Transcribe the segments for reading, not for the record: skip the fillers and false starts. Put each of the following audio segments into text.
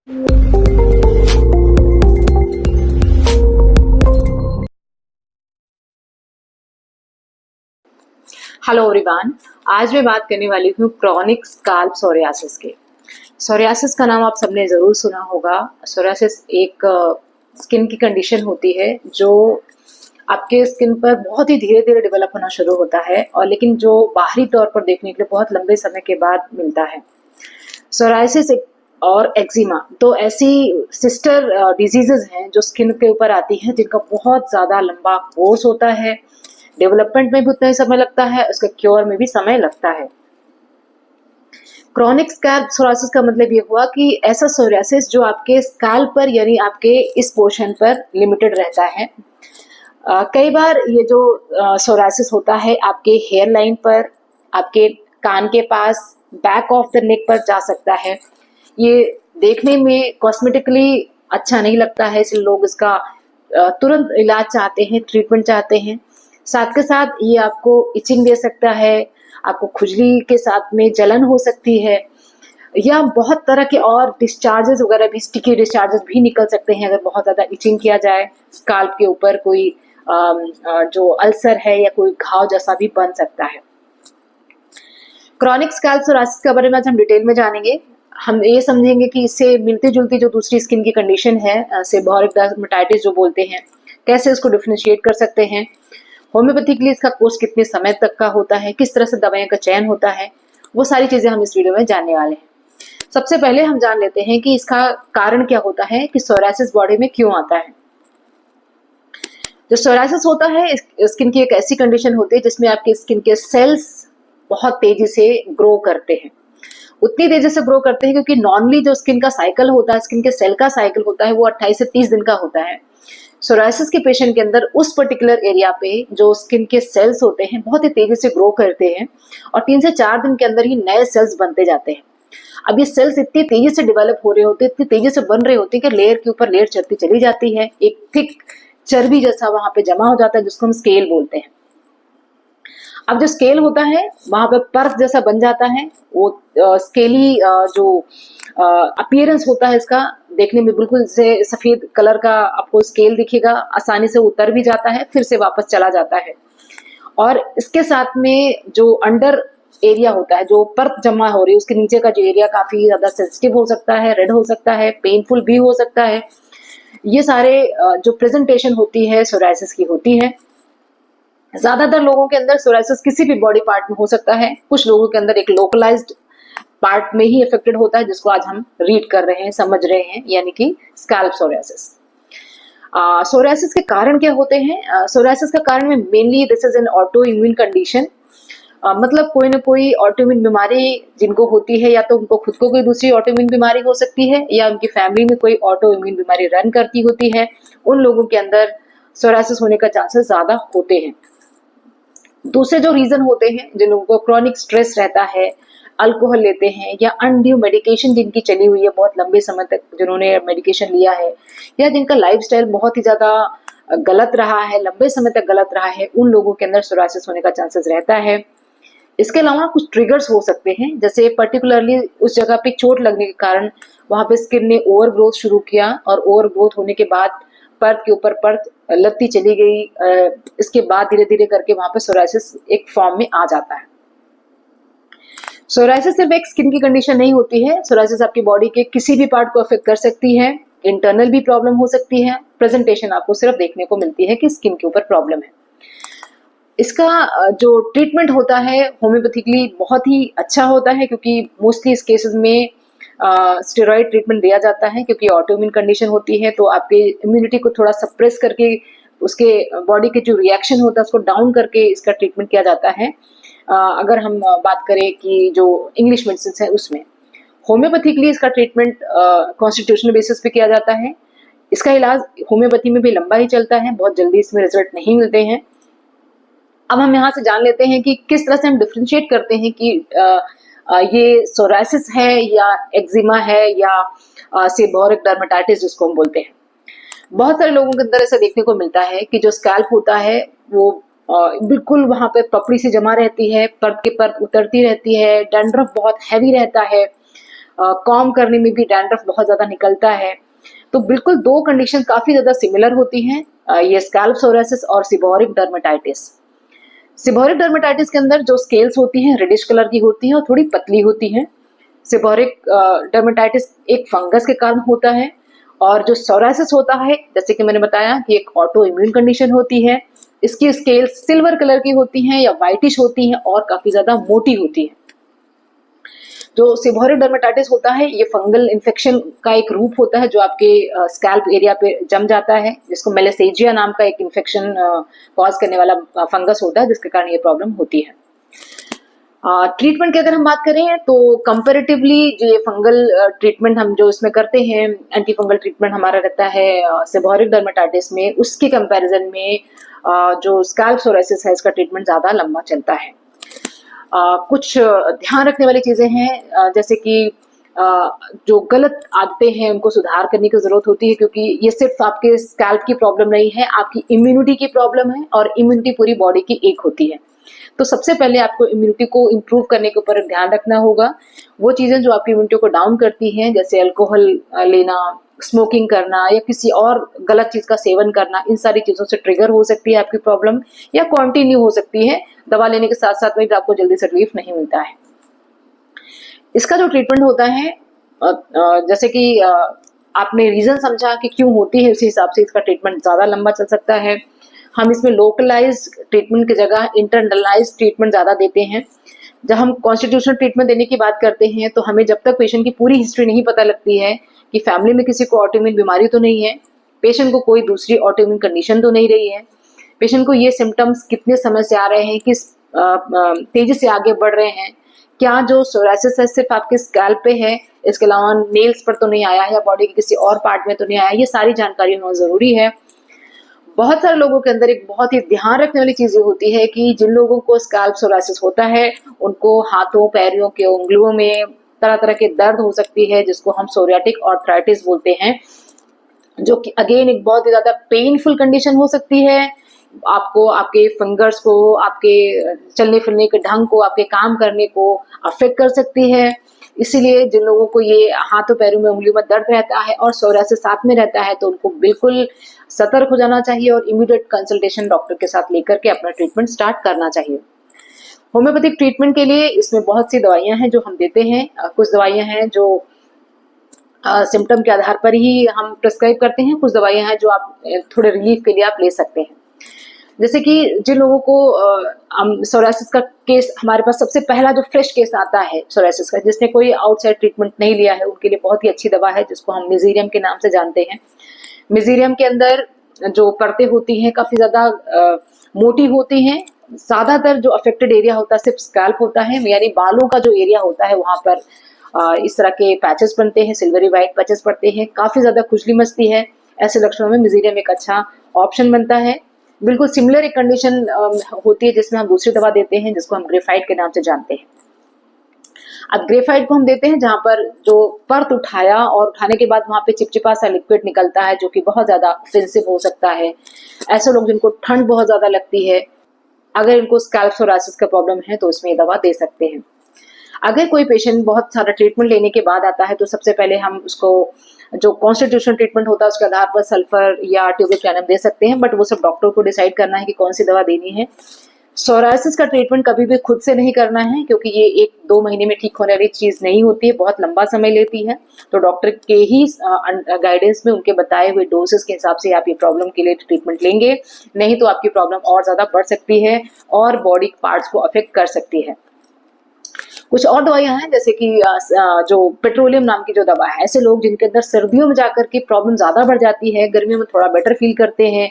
Hello everyone. आज मैं बात करने वाली हूँ क्रॉनिक स्काल्प सोरियासिस के। सोरियासिस का नाम आप सबने ज़रूर सुना होगा। सोरियासिस एक स्किन की कंडीशन होती है जो आपके स्किन पर बहुत ही धीरे धीरे डेवलप होना शुरू होता है और लेकिन जो बाहरी तौर पर देखने के लिए बहुत लंबे समय के बाद मिलता है। सोराइसिस और एक्जिमा तो ऐसी सिस्टर डिजीजेज हैं जो स्किन के ऊपर आती हैं, जिनका बहुत ज़्यादा लंबा कोर्स होता है। डेवलपमेंट में भी उतना ही समय लगता है, उसके क्योर में भी समय लगता है। क्रॉनिक स्कैल्प सोरासिस का मतलब ये हुआ कि ऐसा सोरियासिस जो आपके स्कैल्प पर यानी आपके इस पोर्शन पर लिमिटेड रहता है। कई बार ये जो सोरासिस होता है आपके हेयर लाइन पर, आपके कान के पास, बैक ऑफ द नेक पर जा सकता है। ये देखने में कॉस्मेटिकली अच्छा नहीं लगता है, इसलिए लोग इसका तुरंत इलाज चाहते हैं, ट्रीटमेंट चाहते हैं। साथ के साथ ये आपको इचिंग दे सकता है, आपको खुजली के साथ में जलन हो सकती है, या बहुत तरह के और डिस्चार्जेस वगैरह भी, स्टिकी डिस्चार्जेस भी निकल सकते हैं अगर बहुत ज़्यादा इचिंग किया जाए। स्काल्प के ऊपर कोई जो अल्सर है या कोई घाव जैसा भी बन सकता है। क्रॉनिक स्कैल्प सोरासिस के बारे में आज हम डिटेल में जानेंगे। हम ये समझेंगे कि इससे मिलती जुलती जो दूसरी स्किन की कंडीशन है, सेबोरिक डर्मेटाइटिस जो बोलते हैं, कैसे इसको डिफरेंशिएट कर सकते हैं। होम्योपैथिकली इसका कोर्स कितने समय तक का होता है, किस तरह से दवाइयों का चयन होता है, वो सारी चीजें हम इस वीडियो में जानने वाले हैं। सबसे पहले हम जान लेते हैं कि इसका कारण क्या होता है कि सोरासिस बॉडी में क्यों आता है। जो सोरासिस होता है स्किन की एक ऐसी कंडीशन होती है जिसमें आपके स्किन के सेल्स बहुत तेजी से ग्रो करते हैं। उतनी तेजी से ग्रो करते हैं क्योंकि नॉर्मली जो स्किन का साइकिल होता है, स्किन के सेल का साइकिल होता है, वो 28 से 30 दिन का होता है। सोरासिस के पेशेंट के अंदर उस पर्टिकुलर एरिया पे जो स्किन के सेल्स होते हैं बहुत ही तेजी से ग्रो करते हैं और 3 से 4 दिन के अंदर ही नए सेल्स बनते जाते हैं। अब ये सेल्स इतनी तेजी से डेवलप हो रहे होते हैं, इतनी तेजी से बन रहे होते हैं कि लेयर के ऊपर लेयर चढ़ती चली जाती है। एक थिक चर्बी जैसा वहां पे जमा हो जाता है जिसको हम स्केल बोलते हैं। अब जो स्केल होता है वहां पे पर्फ जैसा बन जाता है। वो स्केली जो अपीयरेंस होता है इसका, देखने में बिल्कुल से सफेद कलर का आपको स्केल दिखेगा। आसानी से उतर भी जाता है, फिर से वापस चला जाता है। और इसके साथ में जो अंडर एरिया होता है, जो पर्फ जमा हो रही है, उसके नीचे का जो एरिया काफी ज्यादा सेंसिटिव हो सकता है, रेड हो सकता है, पेनफुल भी हो सकता है। ये सारे जो प्रेजेंटेशन होती है सोराइसिस की होती है। ज्यादातर लोगों के अंदर सोराइसिस किसी भी बॉडी पार्ट में हो सकता है, कुछ लोगों के अंदर एक लोकलाइज्ड पार्ट में ही इफेक्टेड होता है, जिसको आज हम रीड कर रहे हैं, समझ रहे हैं, यानी कि स्कैल्प सोराइसिस। सोराइसिस के कारण क्या होते हैं? सोराइसिस का कारण में mainly this is an auto immune condition. मतलब कोई ना कोई ऑटो इम्यून बीमारी जिनको होती है, या तो उनको खुद को कोई दूसरी ऑटो इम्यून बीमारी हो सकती है, या उनकी फैमिली में कोई ऑटो इम्यून बीमारी रन करती होती है। उन लोगों के अंदर सोराइसिस होने का चांसेस ज्यादा होते हैं। दूसरे जो रीजन होते हैं, जिन लोगों को क्रॉनिक स्ट्रेस रहता है, अल्कोहल लेते हैं, या अनड्यू मेडिकेशन जिनकी चली हुई है बहुत लंबे समय तक, जिन्होंने मेडिकेशन लिया है, या जिनका लाइफस्टाइल बहुत ही ज्यादा गलत रहा है, लंबे समय तक गलत रहा है, उन लोगों के अंदर सोराइसिस होने का चांसेस रहता है। इसके अलावा कुछ ट्रिगर्स हो सकते हैं, जैसे पर्टिकुलरली उस जगह पे चोट लगने के कारण वहां पे स्किन ने ओवर ग्रोथ शुरू किया, और ओवर ग्रोथ होने के बाद परत के ऊपर परत लगती चली गई। इसके बाद धीरे धीरे करके वहां पे सोराइसिस एक फॉर्म में आ जाता है। सोराइसिस सिर्फ एक स्किन की कंडीशन नहीं होती है, सोराइसिस आपकी बॉडी के किसी भी पार्ट को अफेक्ट कर सकती है। इंटरनल भी प्रॉब्लम हो सकती है। प्रेजेंटेशन आपको सिर्फ देखने को मिलती है कि स्किन के ऊपर प्रॉब्लम है। इसका जो ट्रीटमेंट होता है होम्योपैथिकली बहुत ही अच्छा होता है, क्योंकि मोस्टली इस केसेस में स्टेरॉइड ट्रीटमेंट दिया जाता है, क्योंकि ऑटोइम्यून कंडीशन होती है तो आपके इम्यूनिटी को थोड़ा सप्रेस करके उसके बॉडी के जो रिएक्शन होता है उसको डाउन करके इसका ट्रीटमेंट किया जाता है। अगर हम बात करें कि जो इंग्लिश मेडिसिन है उसमें, होम्योपैथिकली इसका ट्रीटमेंट कॉन्स्टिट्यूशनल बेसिस पे किया जाता है। इसका इलाज होम्योपैथी में भी लंबा ही चलता है, बहुत जल्दी इसमें रिजल्ट नहीं मिलते हैं। अब हम यहाँ से जान लेते हैं कि किस तरह से हम डिफ्रेंशिएट करते हैं कि ये सोराइसिस है या एक्जिमा है या सेबोरिक डर्मेटाइटिस जिसको हम बोलते हैं। बहुत सारे लोगों के अंदर ऐसा देखने को मिलता है कि जो स्कैल्प होता है वो बिल्कुल वहां पे पपड़ी से जमा रहती है, परत के परत उतरती रहती है, डैंड्रफ बहुत हैवी रहता है, कॉम करने में भी डैंड्रफ बहुत ज्यादा निकलता है। तो बिल्कुल दो कंडीशन काफी ज्यादा सिमिलर होती हैं, ये स्कैल्प सोरासिस और सीबोरिक डर्मेटाइटिस। सीबोरिक डर्मेटाइटिस के अंदर जो स्केल्स होती हैं रेडिश कलर की होती हैं और थोड़ी पतली होती हैं। सीबोरिक डर्मेटाइटिस एक फंगस के कारण होता है, और जो सोरासिस होता है जैसे कि मैंने बताया कि एक ऑटो इम्यून कंडीशन होती है। इसकी स्केल्स सिल्वर कलर की होती हैं या व्हाइटिश होती हैं और काफी ज्यादा मोटी होती है। जो सीबोरिक डर्मेटाइटिस होता है ये फंगल इन्फेक्शन का एक रूप होता है जो आपके स्कैल्प एरिया पे जम जाता है, जिसको मेलेसेजिया नाम का एक इन्फेक्शन कॉज करने वाला फंगस होता है, जिसके कारण ये प्रॉब्लम होती है। ट्रीटमेंट की अगर हम बात करें तो कंपैरेटिवली जो ये फंगल ट्रीटमेंट हम जो इसमें करते हैं, एंटी फंगल ट्रीटमेंट हमारा रहता है सीबोरिक डर्मेटाइटिस में, उसके कंपैरिजन में जो स्कैल्प सोरासिस है इसका ट्रीटमेंट ज्यादा लंबा चलता है। कुछ ध्यान रखने वाली चीजें हैं, जैसे कि जो गलत आदतें हैं उनको सुधार करने की जरूरत होती है, क्योंकि ये सिर्फ आपके स्कैल्प की प्रॉब्लम नहीं है, आपकी इम्यूनिटी की प्रॉब्लम है, और इम्यूनिटी पूरी बॉडी की एक होती है। तो सबसे पहले आपको इम्यूनिटी को इम्प्रूव करने के ऊपर ध्यान रखना होगा। वो चीजें जो आपकी इम्यूनिटी को डाउन करती हैं, जैसे अल्कोहल लेना, स्मोकिंग करना या किसी और गलत चीज का सेवन करना, इन सारी चीजों से ट्रिगर हो सकती है आपकी प्रॉब्लम, या कंटिन्यू हो सकती है दवा लेने के साथ साथ में, आपको जल्दी से रिलीफ नहीं मिलता है। इसका जो ट्रीटमेंट होता है, जैसे कि आपने रीजन समझा कि क्यों होती है, उसी हिसाब से इसका ट्रीटमेंट ज्यादा लंबा चल सकता है। हम इसमें लोकलाइज ट्रीटमेंट की जगह इंटरनलाइज ट्रीटमेंट ज्यादा देते हैं। जब हम कॉन्स्टिट्यूशनल ट्रीटमेंट देने की बात करते हैं तो हमें जब तक पेशेंट की पूरी हिस्ट्री नहीं पता लगती है कि फैमिली में किसी को ऑटोइम्यून बीमारी तो नहीं है, पेशेंट को कोई दूसरी ऑटोइम्यून कंडीशन तो नहीं रही है, पेशेंट को ये सिम्टम्स कितने समय से आ रहे हैं, किस तेजी से आगे बढ़ रहे हैं, क्या जो सोरासिस है सिर्फ आपके स्कैल्प पे है, इसके अलावा नेल्स पर तो नहीं आया है या बॉडी के किसी और पार्ट में तो नहीं आया, ये सारी जानकारी होना जरूरी है। बहुत सारे लोगों के अंदर एक बहुत ही ध्यान रखने वाली चीज होती है कि जिन लोगों को स्कैल्प सोरासिस होता है उनको हाथों पैरों के उंगलियों में तरह तरह के दर्द हो सकती है, जिसको हम सोरियाटिक आर्थराइटिस बोलते हैं, जो कि अगेन एक बहुत ही ज्यादा पेनफुल कंडीशन हो सकती है। आपको आपके फिंगर्स को, आपके चलने फिरने के ढंग को, आपके काम करने को अफेक्ट कर सकती है। इसीलिए जिन लोगों को ये हाथों पैरों में उंगलियों में दर्द रहता है और सोरासिस साथ में रहता है तो उनको बिल्कुल सतर्क हो जाना चाहिए और इमीडिएट कंसल्टेशन डॉक्टर के साथ लेकर के अपना ट्रीटमेंट स्टार्ट करना चाहिए। होम्योपैथिक ट्रीटमेंट के लिए इसमें बहुत सी दवाइयां हैं जो हम देते हैं। कुछ दवाइयां हैं जो सिम्टम के आधार पर ही हम प्रिस्क्राइब करते हैं, कुछ दवाइयां हैं जो आप थोड़े रिलीफ के लिए आप ले सकते हैं। जैसे कि जिन लोगों को सोरासिस का केस, हमारे पास सबसे पहला जो फ्रेश केस आता है सोरासिस का, जिसने कोई आउटसाइड ट्रीटमेंट नहीं लिया है, उनके लिए बहुत ही अच्छी दवा है जिसको हम मिजीरियम के नाम से जानते हैं। मिजीरियम के अंदर जो परतें होती हैं काफी ज्यादा मोटी होती हैं। ज्यादातर जो अफेक्टेड एरिया होता है सिर्फ स्कैल्प होता है, यानी बालों का जो एरिया होता है वहां पर इस तरह के पैचेस बनते हैं, सिल्वरी व्हाइट पैचेस पड़ते हैं, काफी ज्यादा खुजली मचती है। ऐसे लक्षणों में मिजीरियम एक अच्छा ऑप्शन बनता है। बिल्कुल सिमिलर एक कंडीशन होती है जिसमें हम दूसरी दवा देते हैं जिसको हम ग्रेफाइट के नाम से जानते हैं। अब ग्रेफाइट को हम देते हैं जहां पर जो परत उठाया और उठाने के बाद वहां पे चिपचिपा सा लिक्विड निकलता है जो कि बहुत ज्यादा ऑफेंसिव हो सकता है। ऐसे लोग जिनको ठंड बहुत ज्यादा लगती है, अगर इनको स्कैल्प सोरासिस का प्रॉब्लम है तो इसमें ये दवा दे सकते हैं। अगर कोई पेशेंट बहुत सारा ट्रीटमेंट लेने के बाद आता है तो सबसे पहले हम उसको जो कॉन्स्टिट्यूशनल ट्रीटमेंट होता है उसके आधार पर सल्फर या ट्यूबिप्लानम दे सकते हैं, बट वो सब डॉक्टर को डिसाइड करना है कि कौन सी दवा देनी है। सोरासिस का ट्रीटमेंट कभी भी खुद से नहीं करना है क्योंकि ये 1-2 महीने में ठीक होने वाली चीज नहीं होती है, बहुत लंबा समय लेती है। तो डॉक्टर के ही गाइडेंस में उनके बताए हुए डोसेस के हिसाब से आप ये प्रॉब्लम के लिए ट्रीटमेंट लेंगे, नहीं तो आपकी प्रॉब्लम और ज्यादा बढ़ सकती है और बॉडी पार्ट्स को अफेक्ट कर सकती है। कुछ और दवाइयां हैं जैसे कि जो पेट्रोलियम नाम की जो दवा है, ऐसे लोग जिनके अंदर सर्दियों में जाकर के प्रॉब्लम ज्यादा बढ़ जाती है, गर्मियों में थोड़ा बेटर फील करते हैं,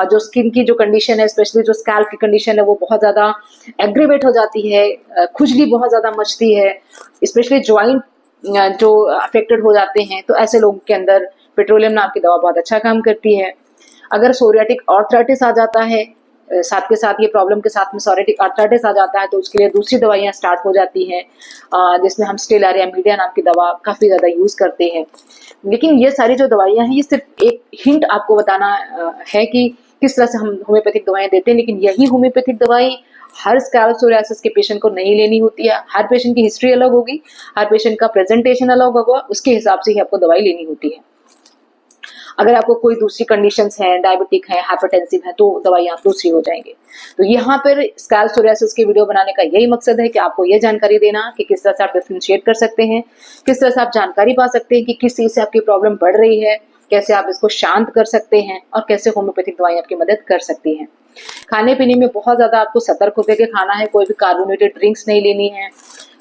जो स्किन की जो कंडीशन है, स्पेशली जो स्कैल्प की कंडीशन है वो बहुत ज्यादा एग्रीवेट हो जाती है, खुजली बहुत ज्यादा मचती है, स्पेशली ज्वाइंट जो अफेक्टेड हो जाते हैं, तो ऐसे लोगों के अंदर पेट्रोलियम नाम की दवा बहुत अच्छा काम करती है। अगर सोरियाटिक आर्थराइटिस आ जाता है, साथ के साथ ये प्रॉब्लम के साथ में सोरियाटिक आर्थराइटिस आ जाता है तो उसके लिए दूसरी दवाइयां स्टार्ट हो जाती हैं, जिसमें हम स्टेलारिया मीडिया नाम की दवा काफी ज्यादा यूज करते हैं। लेकिन ये सारी जो दवाइयां हैं ये सिर्फ एक हिंट आपको बताना है कि किस तरह से हम होम्योपैथिक दवाएं देते हैं, लेकिन यही होम्योपैथिक दवाई हर स्कैल्प सोरियासिस के पेशेंट को नहीं लेनी होती है, हर पेशेंट की हिस्ट्री अलग होगी, हर पेशेंट का प्रेजेंटेशन अलग होगा, उसके हिसाब से ही आपको दवाई लेनी होती है। अगर आपको कोई दूसरी कंडीशंस हैं, डायबिटिक है, हाइपरटेंसिव है, तो दवाइयाँ दूसरी हो जाएंगी। तो यहाँ पर स्कैल्प सोरियासिस की वीडियो बनाने का यही मकसद है कि आपको ये जानकारी देना कि किस तरह से आप डिफरेंशिएट कर सकते हैं, किस तरह से आप जानकारी पा सकते हैं कि किस चीज़ से आपकी प्रॉब्लम बढ़ रही है, कैसे आप इसको शांत कर सकते हैं और कैसे होम्योपैथिक दवाएं आपकी मदद कर सकती हैं। खाने पीने में बहुत ज़्यादा आपको सतर्क होकर के खाना है, कोई भी कार्बोनेटेड ड्रिंक्स नहीं लेनी है,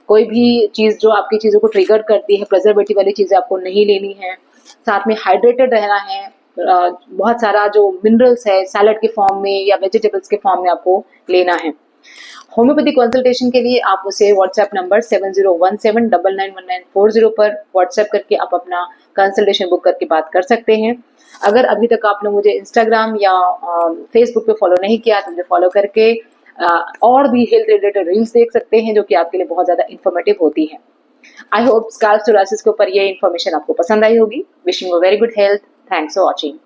कोई भी चीज़ जो आपकी चीज़ों को ट्रिगर करती है, प्रिजर्वेटिव वाली चीज़ें आपको नहीं लेनी है। साथ में हाइड्रेटेड रहना है, बहुत सारा जो मिनरल्स है सैलड के फॉर्म में या वेजिटेबल्स के फॉर्म में आपको लेना है। होम्योपैथी कंसल्टेशन के लिए आप उसे व्हाट्सएप नंबर 7017991940 पर व्हाट्सएप करके आप अपना कंसल्टेशन बुक करके बात कर सकते हैं। अगर अभी तक आपने मुझे इंस्टाग्राम या फेसबुक पे फॉलो नहीं किया तो मुझे फॉलो करके और भी हेल्थ रिलेटेड रील्स देख सकते हैं जो कि आपके लिए बहुत ज़्यादा इन्फॉर्मेटिव होती है। आई होप स्कैल्प सोरियासिस के ऊपर ये इन्फॉर्मेशन आपको पसंद आई होगी। Wishing you very good health. Thanks for watching.